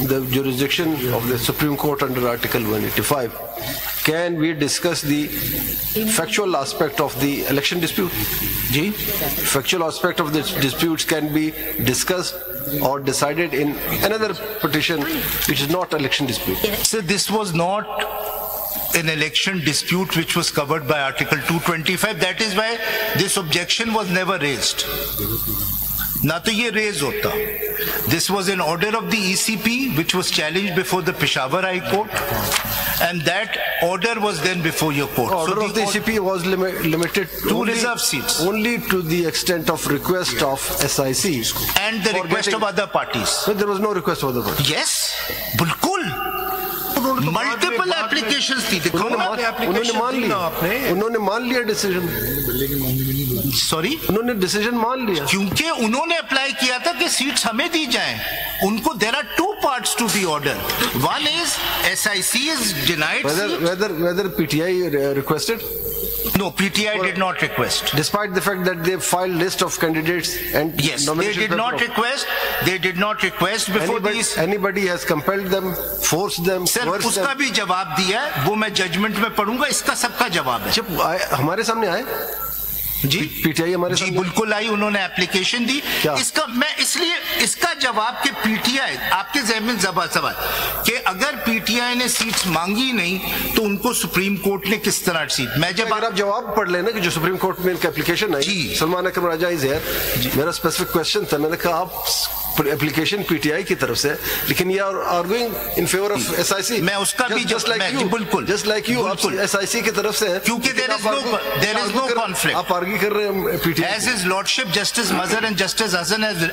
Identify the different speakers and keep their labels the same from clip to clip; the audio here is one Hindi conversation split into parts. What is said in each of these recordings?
Speaker 1: the jurisdiction of the Supreme Court under Article 185, can we discuss the factual aspect of the election dispute?
Speaker 2: Ji?
Speaker 1: Factual aspect of the disputes can be discussed or decided in another petition which is not election dispute.
Speaker 2: So this was not an election dispute which was covered by Article 225. That is why this objection was never raised. Na to ye raise hota. This was an order of the ECP which was challenged before the Peshawar High Court, and that order was then before your court.
Speaker 1: Order of the ECP was limited
Speaker 2: to reserve seats.
Speaker 1: Only to the extent of request of SIC.
Speaker 2: And the request of other parties.
Speaker 1: But there was no request of other parties.
Speaker 2: Yes, बिल्कुल. Multiple applications थी.
Speaker 1: उन्होंने मान लिया डिसीजन.
Speaker 2: Sorry?
Speaker 1: उन्होंने डिसीजन मान लिया.
Speaker 2: क्योंकि उन्होंने अप्लाई किया था कि सीट्स हमें दी जाएं. उनको there are two parts to the order. One is SIC is denied.
Speaker 1: Whether PTI requested?
Speaker 2: No, PTI did not request.
Speaker 1: Despite the fact that they filed list of candidates and
Speaker 2: yes, they did not request. They did not request before these.
Speaker 1: Anybody has compelled them, forced them,
Speaker 2: Sir,
Speaker 1: coerced them.
Speaker 2: उसका भी जवाब दिया है. वो मैं जजमेंट में पढ़ूंगा. इसका सबका जवाब है.
Speaker 1: जब हमारे सामने आए जी पीटीआई हमारे
Speaker 2: जी बिल्कुल आई. उन्होंने एप्लीकेशन दी. इसका मैं इसलिए इसका जवाब कि पीटीआई आपके ज़हन में सवाल कि अगर पीटीआई ने सीट्स मांगी नहीं तो उनको सुप्रीम कोर्ट ने किस तरह सीट. मैं जब
Speaker 1: आप जवाब पढ़ लेना कि जो सुप्रीम कोर्ट में इनका application I Salman Akram Raja is here. मेरा स्पेसिफिक क्वेश्चन था. मैंने कहा आप एप्लीकेशन पीटीआई की तरफ से लेकिन ये arguing in favour of SIC.
Speaker 2: मैं उसका भी
Speaker 1: जस्ट लाइक यू
Speaker 2: बिल्कुल
Speaker 1: जस्ट लाइक यू एसआईसी की तरफ से
Speaker 2: क्योंकि देयर इज नो कॉन्फ्लिक्ट.
Speaker 1: आप आर्ग्यू कर रहे हैं PTI.
Speaker 2: As his lordship Justice Mazhar and Justice Hasan has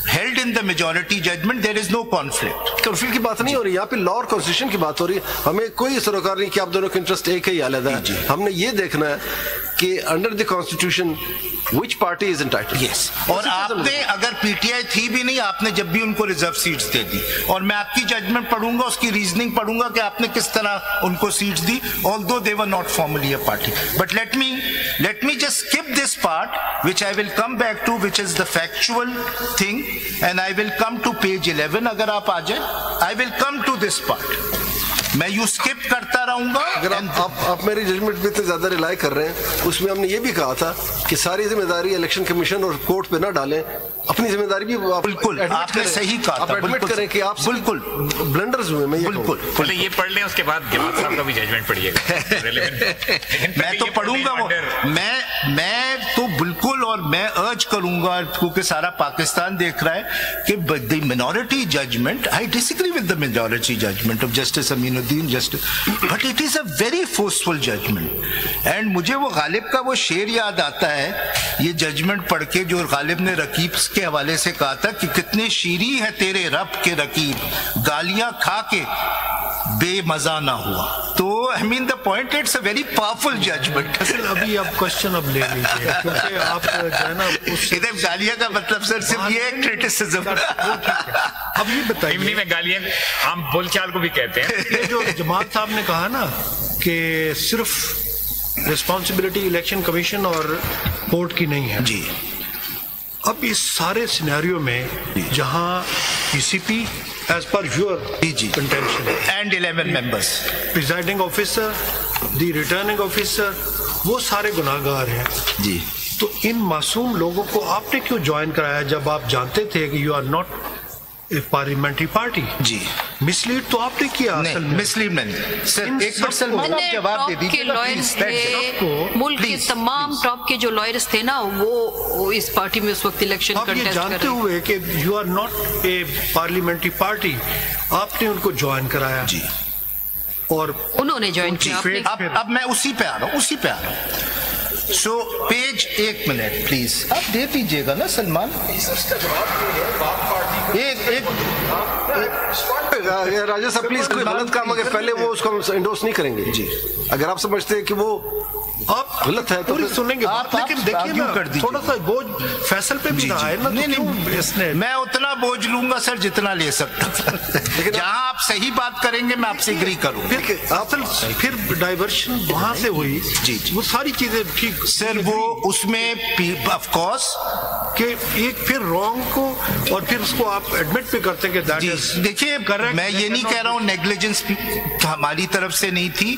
Speaker 2: held in the majority judgment, there is no conflict.
Speaker 1: Conflict की बात नहीं हो रही. यहाँ पे लॉ और कॉन्स्टिट्यूशन की बात हो रही है. हमें कोई सरोकार नहीं कि आप दोनों के इंटरेस्ट एक ही अलग है. हमने ये देखना है कि under the constitution which party is entitled.
Speaker 2: Yes. और आपने अगर पीटीआई थी भी नहीं आपने जब भी उनको रिजर्व सीट्स दे दी और मैं आपकी जजमेंट पढ़ूंगा उसकी रीजनिंग पढ़ूंगा कि आपने किस तरह उनको seats the although they were not formally a party. But let me just skip this part which I will come back to, which is the factual thing, and I will come to page 11. अगर आप आ जाए I will come to this part. मैं यू स्किप करता रहूंगा.
Speaker 1: अगर आप मेरी जजमेंट पे इतने ज्यादा रिलाई कर रहे हैं. उसमें हमने ये भी कहा था कि सारी जिम्मेदारी इलेक्शन कमीशन और कोर्ट पे ना डालें. अपनी जिम्मेदारी भी
Speaker 2: बिल्कुल आपने सही कहा.
Speaker 1: आप एडमिट करें कि आप
Speaker 2: बिल्कुल
Speaker 1: ब्लंडर्स हुए. मैं
Speaker 2: बिल्कुल
Speaker 3: पहले ये पढ़ लें उसके बाद जमात साहब का भी जजमेंट पढ़िएगा.
Speaker 2: मैं तो पढ़ूंगा वो. मैं तो बिल्कुल और मैं अर्ज करूंगा क्योंकि सारा पाकिस्तान देख रहा है कि the minority judgment I disagree with the majority judgment of justice Aminuddin justice but it is a very forceful judgment. And मुझे वो गालिब का वो शेर याद आता है ये जजमेंट पढ़ के जो गालिब ने रकीब के हवाले से कहा था कि कितने शीरी है तेरे रब के रकीब गालियां खा के बेमजा ना हुआ. तो I mean the point it's a very powerful judgment.
Speaker 4: अभी आप क्वेश्चन अब ले लीजिए क्योंकि आप जो है ना
Speaker 2: इधर गालियां का मतलब सर सिर्फ ये क्रिटिसिज्म.
Speaker 4: अब ये बताइए
Speaker 3: में गालियां हम बोलचाल को भी कहते हैं.
Speaker 4: ये जो जमात साहब ने कहा ना कि सिर्फ रिस्पॉन्सिबिलिटी इलेक्शन कमीशन और कोर्ट की नहीं है
Speaker 2: जी.
Speaker 4: अब इस सारे सिनेरियो में जहां ECP as per your contention
Speaker 2: and 11 members
Speaker 4: presiding officer the returning officer वो सारे गुनाहगार हैं
Speaker 2: जी.
Speaker 4: तो इन मासूम लोगों को आपने क्यों ज्वाइन कराया जब आप जानते थे कि you are not a parliamentary party.
Speaker 2: जी
Speaker 4: मिसलीड तो आपने किया.
Speaker 2: मिसलीड नहीं सर. एक बार सलमान आप जवाब दे दीजिए.
Speaker 5: मुल्क के तमाम टॉप के जो लॉयर्स थे ना वो इस पार्टी में उस वक्त इलेक्शन कंटेस्ट कर रहे.
Speaker 4: जानते हुए कि you are not a parliamentary party आपने उनको ज्वाइन कराया
Speaker 2: जी
Speaker 5: और उन्होंने ज्वाइन किया.
Speaker 2: अब मैं उसी पे आ रहा हूँ. सो पेज 1 मिनट प्लीज आप दे दीजिएगा ना सलमान. एक
Speaker 1: राजा साहब प्लीज कोई गलत काम अगर पहले वो उसको इंडोर्स नहीं करेंगे जी. अगर आप समझते हैं कि वो
Speaker 4: आप
Speaker 1: गलत है तो
Speaker 4: सुनेंगे आप. लेकिन देखिए ना थोड़ा सा बोझ फैसल पे भी ना आए ना.
Speaker 2: नहीं इसने मैं उतना बोझ लूंगा सर जितना ले सकता. लेकिन जहाँ आप सही बात करेंगे मैं आपसे एग्री करूंगा.
Speaker 4: फिर डाइवर्शन वहां से हुई जी. वो सारी चीजें ठीक
Speaker 2: सर वो उसमें ऑफ कोर्स
Speaker 4: कि एक फिर रॉन्ग को और फिर उसको आप एडमिट भी करते हैं कि दैट इज
Speaker 2: देखिए, मैं ये नहीं कह रहा हूँ नेग्लिजेंस हमारी तरफ से नहीं थी,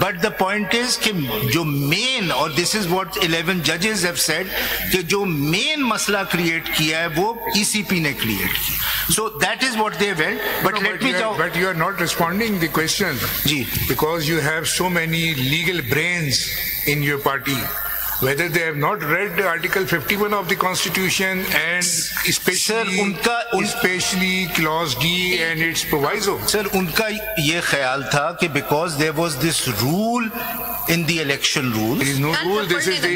Speaker 2: बट द पॉइंट इज कि जो मेन, और दिस इज व्हाट 11 जजेस हैव सेड, कि जो मेन मसला क्रिएट किया है वो ईसीपी ने क्रिएट किया. So that is what they went. But let me
Speaker 6: but you are not responding the question
Speaker 2: जी,
Speaker 6: because you have so many legal brains in your party, whether they have not read Article 51 of the Constitution and especially Clause D and its proviso.
Speaker 2: Sir, उनका ये ख्याल था कि because there was this rule in the election rules.
Speaker 6: There is no rule. This is the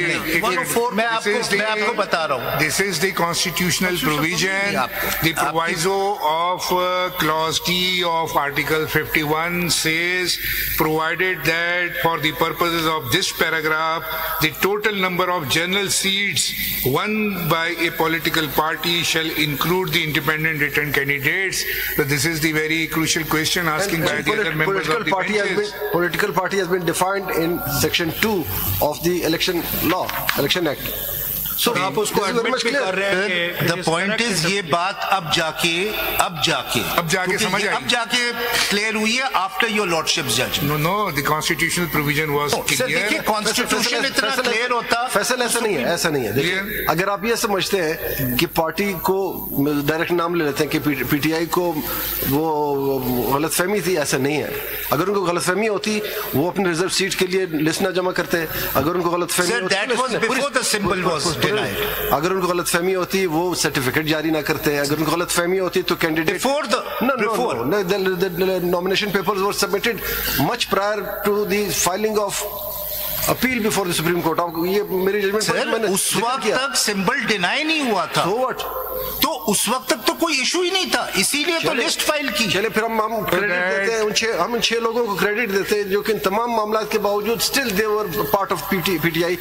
Speaker 2: मैं आपको बता रहा हूँ.
Speaker 6: This is the constitutional provision. The proviso of Clause D of Article 51 says, provided that for the purposes of this paragraph, the total number of general seats won by a political party shall include the independent return candidates. So this is the very crucial question asking by the other members of the benches.
Speaker 1: Political party has been defined in Section 2 of the Election Law, Election Act.
Speaker 4: So आप उसको एडमिट भी कर रहे हैं कि
Speaker 2: the point is ये बात अब जाके
Speaker 6: समझ आई,
Speaker 2: अब जाके क्लियर हुई है after your lordships judgment.
Speaker 6: No, the constitutional provision was clear.
Speaker 2: देखिए, कॉन्स्टिट्यूशन इतना क्लियर होता.
Speaker 1: फैसल ऐसा नहीं है. देखिए, अगर आप ये समझते हैं कि पार्टी को डायरेक्ट नाम ले लेते हैं कि पीटीआई को वो गलतफहमी थी, ऐसा नहीं है. अगर उनको गलतफहमी होती वो अपने रिजर्व सीट के लिए लिस्ट ना जमा करते. अगर उनको गलतफहमी अगर उनको गलतफहमी होती वो सर्टिफिकेट जारी ना करते. अगर उनको गलतफहमी होती तो candidate nomination papers were submitted much prior to the filing of appeal before the Supreme Court. आपको ये मेरी जजमेंट
Speaker 2: उस वक्त तक सिंबल डिनाई नहीं हुआ था. तो उस वक्त तक तो कोई इशू ही नहीं था, इसीलिए तो लिस्ट फाइल की.
Speaker 1: चले फिर हम क्रेडिट देते हैं हम 6 लोगों को क्रेडिट देते हैं जो कि इन तमाम मामला के बावजूद still they were part of PTI.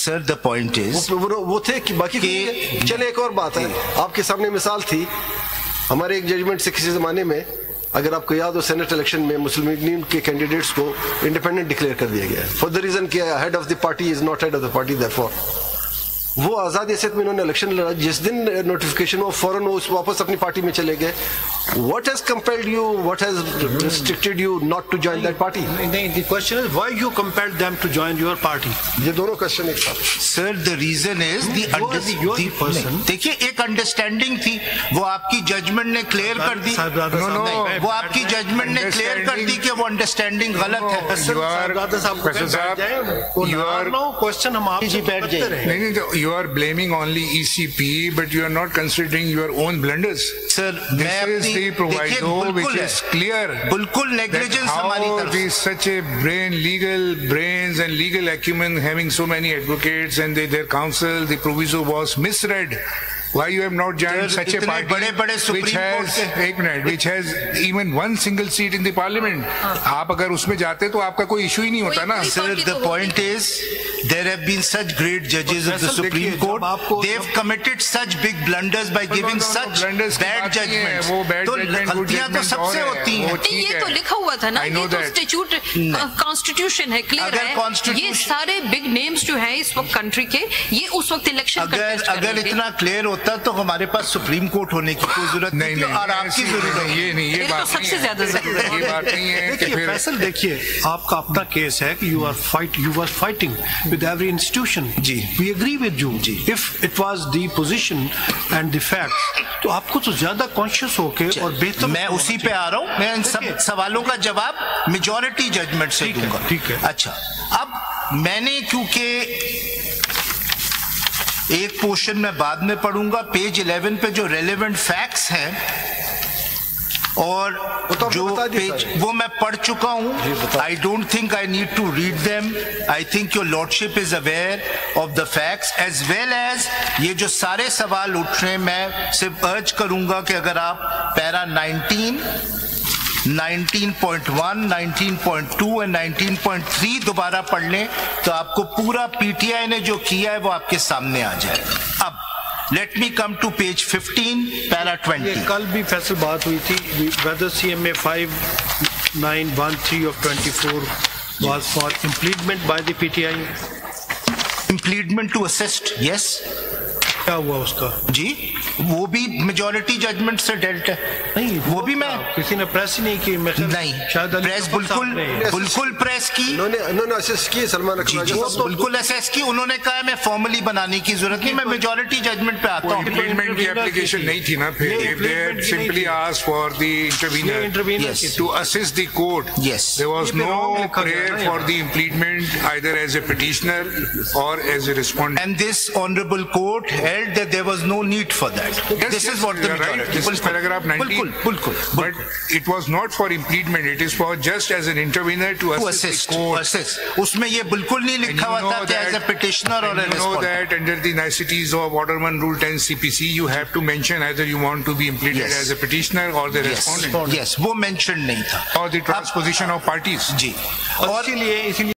Speaker 2: Sir the point is
Speaker 1: वो थे कि बाकी चले. एक और बात है, आपके सामने मिसाल थी हमारे एक जजमेंट से किसी जमाने में, अगर आपको याद हो, सेनेट इलेक्शन में मुस्लिम लीग के कैंडिडेट्स को इंडिपेंडेंट डिक्लेयर कर दिया गया फॉर द रीजन कि head of the party is not head of the party. Therefore वो आजाद हैसियत में इन्होंने इलेक्शन लड़ा. जिस दिन नोटिफिकेशन हुआ फौरन वो वापस अपनी पार्टी में चले गए. What has compelled you? What has restricted you not to join that party?
Speaker 4: नहीं, the question is why you compelled them to join your party.
Speaker 1: ये दोनों क्वेश्चन एक साथ.
Speaker 2: Sir, the reason is the person. देखिए, एक अंडरस्टैंडिंग थी, वो आपकी जजमेंट ने क्लियर कर दी. वो आपकी जजमेंट ने क्लियर कर दी कि वो अंडरस्टैंडिंग गलत है.
Speaker 4: क्वेश्चन हम आप
Speaker 2: बैठ जाइए.
Speaker 6: You are blaming only ECP, but you are not considering your own blunders.
Speaker 2: Sir,
Speaker 6: this is the proviso which is clear.
Speaker 2: बिल्कुल negligence हमारी तरफ.
Speaker 6: Such a legal brains and legal acumen, having so many advocates and their counsel, the proviso was misread. Why you have not joined such a party which has even one single seat in the parliament? आप अगर उसमें जाते तो आपका कोई इशू ही नहीं होता ना.
Speaker 2: Sir, the point is there have been such great judges of the Supreme Court. They've committed such big blunders by giving such bad judgments. तो गलतियां तो सबसे होती हैं.
Speaker 5: ये तो लिखा हुआ था ना, ये तो स्टैट्यूट कॉन्स्टिट्यूशन है, क्लियर है. ये सारे बिग नेम्स जो हैं इस वक्त कंट्री के, ये उस वक्त इलेक्शन
Speaker 2: अगर इतना क्लियर होता तो हमारे पास सुप्रीम कोर्ट होने की कोई जरूरत नहीं और आपकी जरूरत नहीं.
Speaker 6: ये बात
Speaker 5: सबसे ज्यादा
Speaker 6: ये बात नहीं है कि फिर
Speaker 4: फैसल देखिए, आपका अपना केस है कि you were fighting with every institution.
Speaker 2: जी,
Speaker 4: we agree with you. If it was the position and the facts, तो आपको तो ज्यादा कॉन्शियस होके और बेहतर.
Speaker 2: मैं उसी पे आ रहा हूँ. मैं इन सब सवालों का जवाब मेजॉरिटी जजमेंट से दूंगा.
Speaker 4: ठीक है.
Speaker 2: अच्छा, अब मैंने क्योंकि एक पोर्शन में बाद में पढ़ूंगा, पेज 11 पे जो रेलेवेंट फैक्ट्स हैं और जो पेज वो मैं पढ़ चुका हूं. I don't think I need to read them. I think your lordship is aware of the facts as well as ये जो सारे सवाल उठ रहे हैं. मैं सिर्फ अर्ज करूंगा कि अगर आप पैरा 19.1, 19.2 और 19.3 दोबारा पढ़ लें तो आपको पूरा पीटीआई ने जो किया है वो आपके सामने आ जाएगा. अब let me come to page 15 para 20.
Speaker 4: कल भी फैसल बात हुई थी whether CMA 5913 of 24 was for impleadment by the PTI.
Speaker 2: Impleadment to assist, yes.
Speaker 4: क्या हुआ उसका?
Speaker 2: जी, वो भी मेजॉरिटी जजमेंट से डेल्ट है।
Speaker 4: नहीं,
Speaker 2: वो भी मैं
Speaker 4: किसी ने प्रेस ही नहीं की।
Speaker 2: नहीं, प्रेस बिल्कुल प्रेस की,
Speaker 1: उन्होंने असेस की सलमान अकबर
Speaker 2: तो बिल्कुल असेस की। उन्होंने कहा मैं फॉर्मली बनाने की जरूरत नहीं, मैं मेजॉरिटी जजमेंट पे आता हूँ।
Speaker 6: इम्प्लीमेंट की एप्लीकेशन नहीं थी ना फिर। If they had simply asked for the intervener to assist the court, there was no prayer for the impleement either as a petitioner or as a respondent.
Speaker 2: And this honorable court held that there was no need for that. This is what the majority.
Speaker 6: This is paragraph 19. But it was not for implement. It is for just as an intervener to assist the court.
Speaker 2: उसमें ये बिल्कुल नहीं लिखा हुआ था कि as a petitioner or a respondent.
Speaker 6: You know that under the niceties of Order 1 Rule 10 CPC, you have to mention either you want to be implemented as a petitioner or the respondent.
Speaker 2: Yes, वो mention नहीं था.
Speaker 6: Or the transposition of parties.
Speaker 2: जी.
Speaker 4: और इसीलिए